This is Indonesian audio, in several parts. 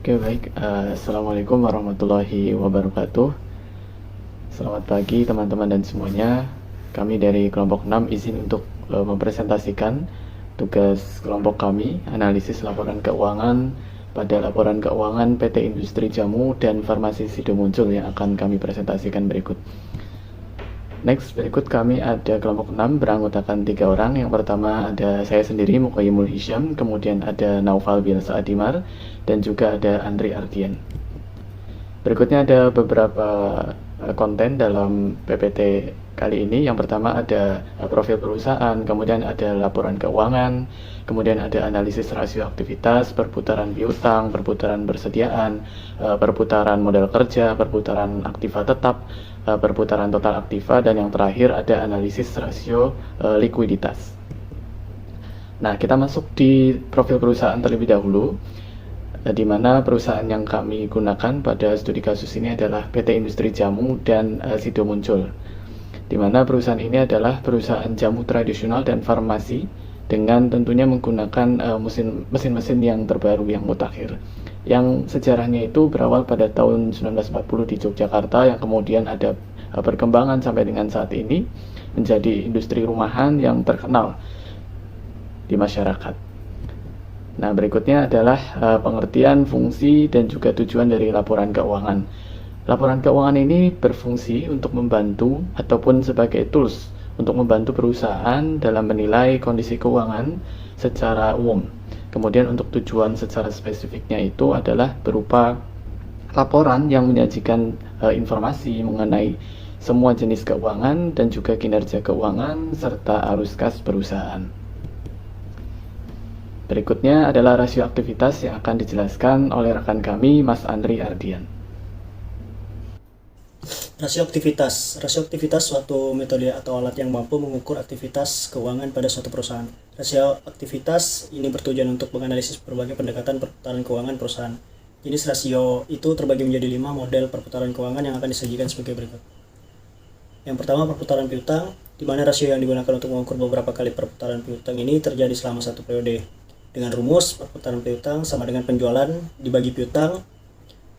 Oke, baik. Assalamualaikum warahmatullahi wabarakatuh. Selamat pagi teman-teman dan semuanya. Kami dari kelompok 6 izin untuk mempresentasikan tugas kelompok kami, analisis laporan keuangan pada laporan keuangan PT Industri Jamu dan Farmasi Sido Muncul yang akan kami presentasikan berikut. Next, berikut kami ada kelompok 6 beranggotakan 3 orang. Yang pertama ada saya sendiri, Muqayyimul Hisham, kemudian ada Naufal Bielsa Adimar, dan juga ada Andri Ardian. Berikutnya ada beberapa konten dalam PPT kali ini. Yang pertama ada profil perusahaan, kemudian ada laporan keuangan, kemudian ada analisis rasio aktivitas, perputaran piutang, perputaran persediaan, perputaran modal kerja, perputaran aktiva tetap, perputaran total aktiva, dan yang terakhir ada analisis rasio likuiditas. Nah, kita masuk di profil perusahaan terlebih dahulu, di mana perusahaan yang kami gunakan pada studi kasus ini adalah PT Industri Jamu dan Sido Muncul, di mana perusahaan ini adalah perusahaan jamu tradisional dan farmasi dengan tentunya menggunakan mesin-mesin yang terbaru yang mutakhir, yang sejarahnya itu berawal pada tahun 1940 di Yogyakarta, yang kemudian ada perkembangan sampai dengan saat ini menjadi industri rumahan yang terkenal di masyarakat. Nah, berikutnya adalah pengertian, fungsi, dan juga tujuan dari laporan keuangan. Laporan keuangan ini berfungsi untuk membantu ataupun sebagai tools untuk membantu perusahaan dalam menilai kondisi keuangan secara umum. Kemudian untuk tujuan secara spesifiknya itu adalah berupa laporan yang menyajikan informasi mengenai semua jenis keuangan dan juga kinerja keuangan serta arus kas perusahaan. Berikutnya adalah rasio aktivitas yang akan dijelaskan oleh rekan kami, Mas Andri Ardian. Rasio aktivitas suatu metode atau alat yang mampu mengukur aktivitas keuangan pada suatu perusahaan. Rasio aktivitas ini bertujuan untuk menganalisis berbagai pendekatan perputaran keuangan perusahaan. Jenis rasio itu terbagi menjadi 5 model perputaran keuangan yang akan disajikan sebagai berikut. Yang pertama, perputaran piutang, di mana rasio yang digunakan untuk mengukur beberapa kali perputaran piutang ini terjadi selama satu periode. Dengan rumus, perputaran piutang sama dengan penjualan dibagi piutang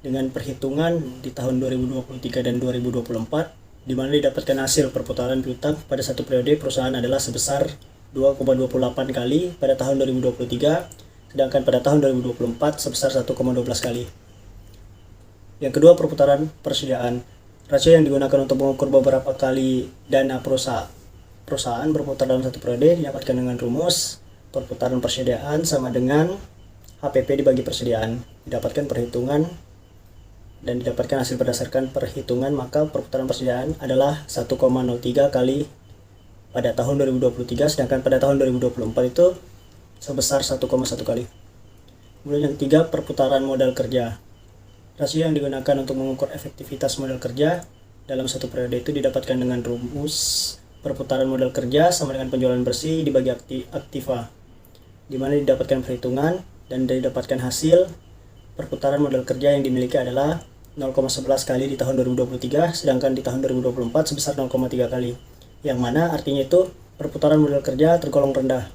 dengan perhitungan di tahun 2023 dan 2024, di mana didapatkan hasil perputaran piutang pada satu periode perusahaan adalah sebesar 2,28 kali pada tahun 2023, sedangkan pada tahun 2024 sebesar 1,12 kali. Yang kedua, perputaran persediaan. Rasio yang digunakan untuk mengukur beberapa kali dana perusahaan berputar dalam satu periode didapatkan dengan rumus perputaran persediaan sama dengan HPP dibagi persediaan. Didapatkan perhitungan dan didapatkan hasil berdasarkan perhitungan, maka perputaran persediaan adalah 1,03 kali pada tahun 2023, sedangkan pada tahun 2024 itu sebesar 1,1 kali. Kemudian yang ketiga, perputaran modal kerja. Rasio yang digunakan untuk mengukur efektivitas modal kerja dalam satu periode itu didapatkan dengan rumus perputaran modal kerja sama dengan penjualan bersih dibagi aktiva, di mana didapatkan perhitungan dan didapatkan hasil perputaran modal kerja yang dimiliki adalah 0,11 kali di tahun 2023, sedangkan di tahun 2024 sebesar 0,3 kali, yang mana artinya itu perputaran modal kerja tergolong rendah.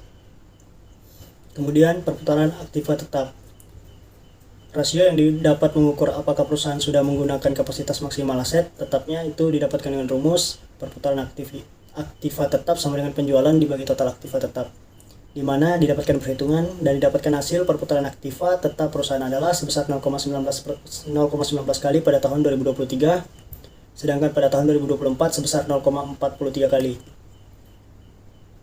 Kemudian perputaran aktiva tetap. Rasio yang didapat mengukur apakah perusahaan sudah menggunakan kapasitas maksimal aset tetapnya itu didapatkan dengan rumus perputaran aktiva tetap sama dengan penjualan dibagi total aktiva tetap, di mana didapatkan perhitungan dan didapatkan hasil perputaran aktiva tetap perusahaan adalah sebesar 0,19 kali pada tahun 2023, sedangkan pada tahun 2024 sebesar 0,43 kali.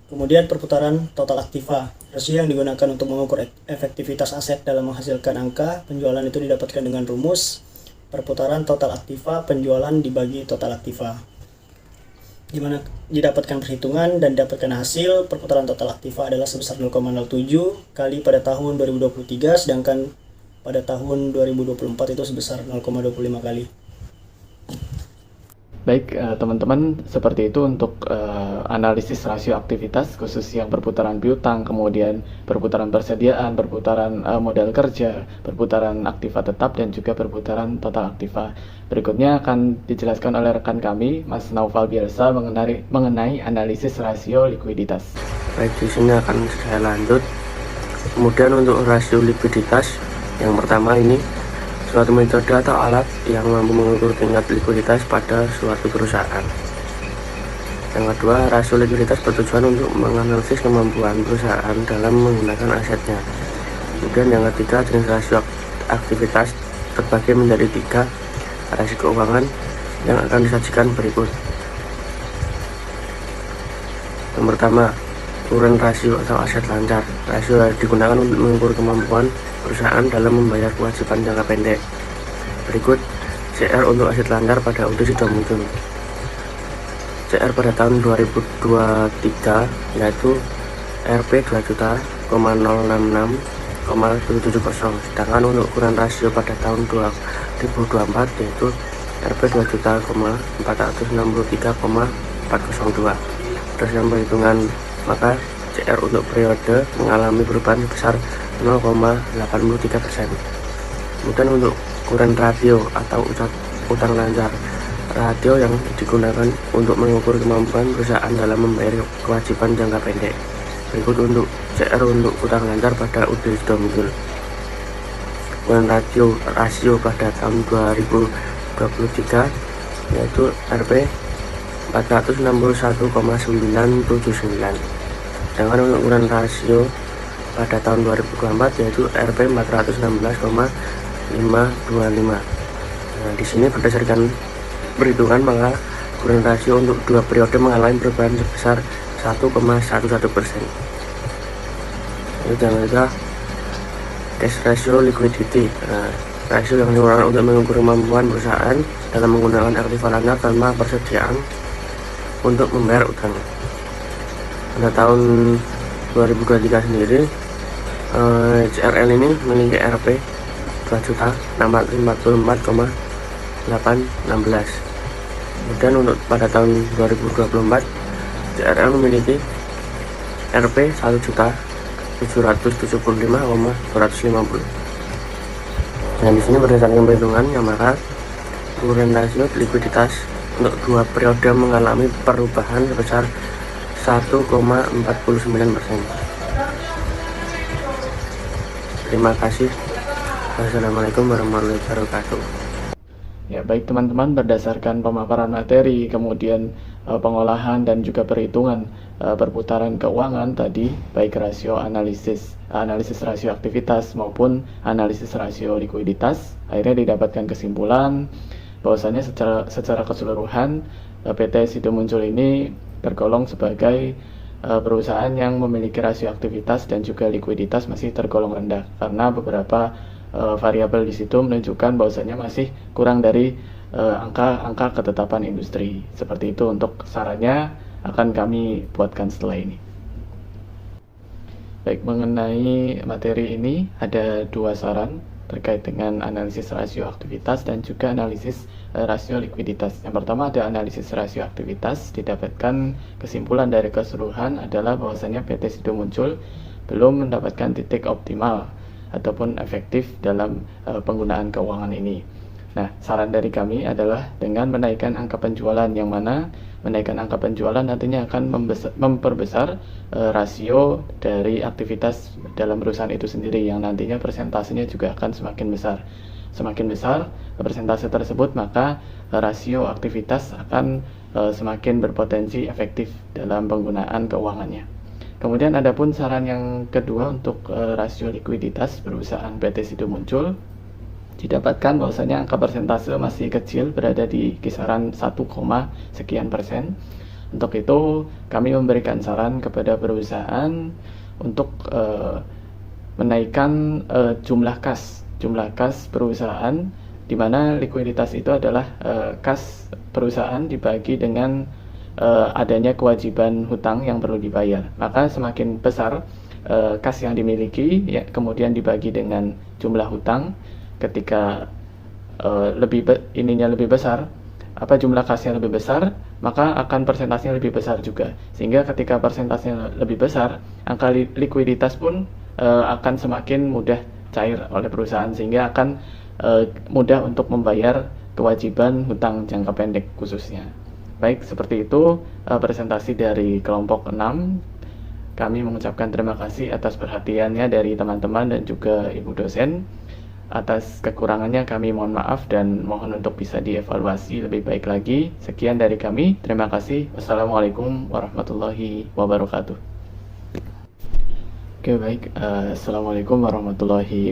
Kemudian perputaran total aktiva. Rasio yang digunakan untuk mengukur efektivitas aset dalam menghasilkan angka penjualan itu didapatkan dengan rumus perputaran total aktiva penjualan dibagi total aktiva, di mana didapatkan perhitungan dan didapatkan hasil perputaran total aktiva adalah sebesar 0,07 kali pada tahun 2023, sedangkan pada tahun 2024 itu sebesar 0,25 kali. Baik, teman-teman, seperti itu untuk analisis rasio aktivitas khusus yang perputaran piutang, kemudian perputaran persediaan, perputaran modal kerja, perputaran aktiva tetap, dan juga perputaran total aktiva. Berikutnya akan dijelaskan oleh rekan kami, Mas Naufal Bielsa, mengenai analisis rasio likuiditas. Baik, di sini akan saya lanjut. Kemudian untuk rasio likuiditas, yang pertama ini suatu metode atau alat yang mampu mengukur tingkat likuiditas pada suatu perusahaan. Yang kedua, rasio likuiditas bertujuan untuk menganalisis kemampuan perusahaan dalam menggunakan asetnya. Kemudian yang ketiga, jenis rasio aktivitas terbagi menjadi 3 rasio keuangan yang akan disajikan berikut. Yang pertama, current rasio atau aset lancar. Rasio digunakan untuk mengukur kemampuan perusahaan dalam membayar kewajiban jangka pendek. Berikut CR untuk aset lancar pada UD sudah muncul. CR pada tahun 2023 yaitu Rp 2.066,770, sedangkan untuk ukuran rasio pada tahun 2024 yaitu Rp 2.463,402. Berdasarkan perhitungan, maka CR untuk periode mengalami perubahan sebesar 0,83%. Kemudian untuk ukuran ratio atau utang lancar, ratio yang digunakan untuk mengukur kemampuan perusahaan dalam membayar kewajiban jangka pendek. Berikut untuk CR untuk utang lancar pada UD sudah muncul. Ukuran rasio pada tahun 2023 yaitu Rp 461,979. Sedangkan untuk ukuran rasio pada tahun 2024 yaitu Rp 416,525. Nah, di sini berdasarkan perhitungan, maka ukuran rasio untuk 2 periode mengalami perubahan sebesar 1,11%. Yang ketiga, cash ratio liquidity. Nah, rasio yang digunakan untuk mengukur kemampuan perusahaan dalam menggunakan aktiva lancar tanpa persediaan untuk membayar utang. Pada tahun 2023 sendiri, CRL ini memiliki Rp 2.644,816. Kemudian untuk pada tahun 2024 CRL memiliki Rp 1.775,250. Dan di sini berdasarkan perhitungannya, maka ukuran rasio likuiditas untuk 2 periode mengalami perubahan sebesar 1,49%. Terima kasih. Wassalamualaikum warahmatullahi wabarakatuh. Ya, baik teman-teman, berdasarkan pemaparan materi, kemudian pengolahan dan juga perhitungan perputaran keuangan tadi, baik analisis rasio aktivitas maupun analisis rasio likuiditas, akhirnya didapatkan kesimpulan bahwasanya secara keseluruhan PT Sido Muncul ini tergolong sebagai perusahaan yang memiliki rasio aktivitas dan juga likuiditas masih tergolong rendah karena beberapa variabel di situ menunjukkan bahwasanya masih kurang dari angka ketetapan industri. Seperti itu untuk sarannya akan kami buatkan setelah ini. Baik, mengenai materi ini ada 2 saran terkait dengan analisis rasio aktivitas dan juga analisis rasio likuiditas. Yang pertama ada analisis rasio aktivitas, didapatkan kesimpulan dari keseluruhan adalah bahwasanya PT Sido Muncul belum mendapatkan titik optimal ataupun efektif dalam penggunaan keuangan ini. Nah, saran dari kami adalah dengan menaikkan angka penjualan, yang mana menaikkan angka penjualan nantinya akan memperbesar rasio dari aktivitas dalam perusahaan itu sendiri, yang nantinya persentasenya juga akan semakin besar. Semakin besar persentase tersebut, maka rasio aktivitas akan semakin berpotensi efektif dalam penggunaan keuangannya. Kemudian adapun saran yang kedua untuk rasio likuiditas perusahaan PT Sido Muncul, didapatkan bahwasanya angka persentase masih kecil, berada di kisaran 1, sekian persen. Untuk itu kami memberikan saran kepada perusahaan untuk menaikkan jumlah kas perusahaan, di mana likuiditas itu adalah kas perusahaan dibagi dengan adanya kewajiban hutang yang perlu dibayar. Maka semakin besar kas yang dimiliki, ya, kemudian dibagi dengan jumlah hutang, ketika lebih besar, jumlah kasnya lebih besar, maka akan persentasenya lebih besar juga. Sehingga ketika persentasenya lebih besar, angka likuiditas pun akan semakin mudah cair oleh perusahaan, sehingga akan mudah untuk membayar kewajiban hutang jangka pendek khususnya. Baik, seperti itu presentasi dari kelompok 6. Kami mengucapkan terima kasih atas perhatiannya dari teman-teman dan juga Ibu dosen. Atas kekurangannya kami mohon maaf dan mohon untuk bisa dievaluasi lebih baik lagi. Sekian dari kami. Terima kasih. Wassalamualaikum warahmatullahi wabarakatuh. Oke, baik. Assalamualaikum warahmatullahi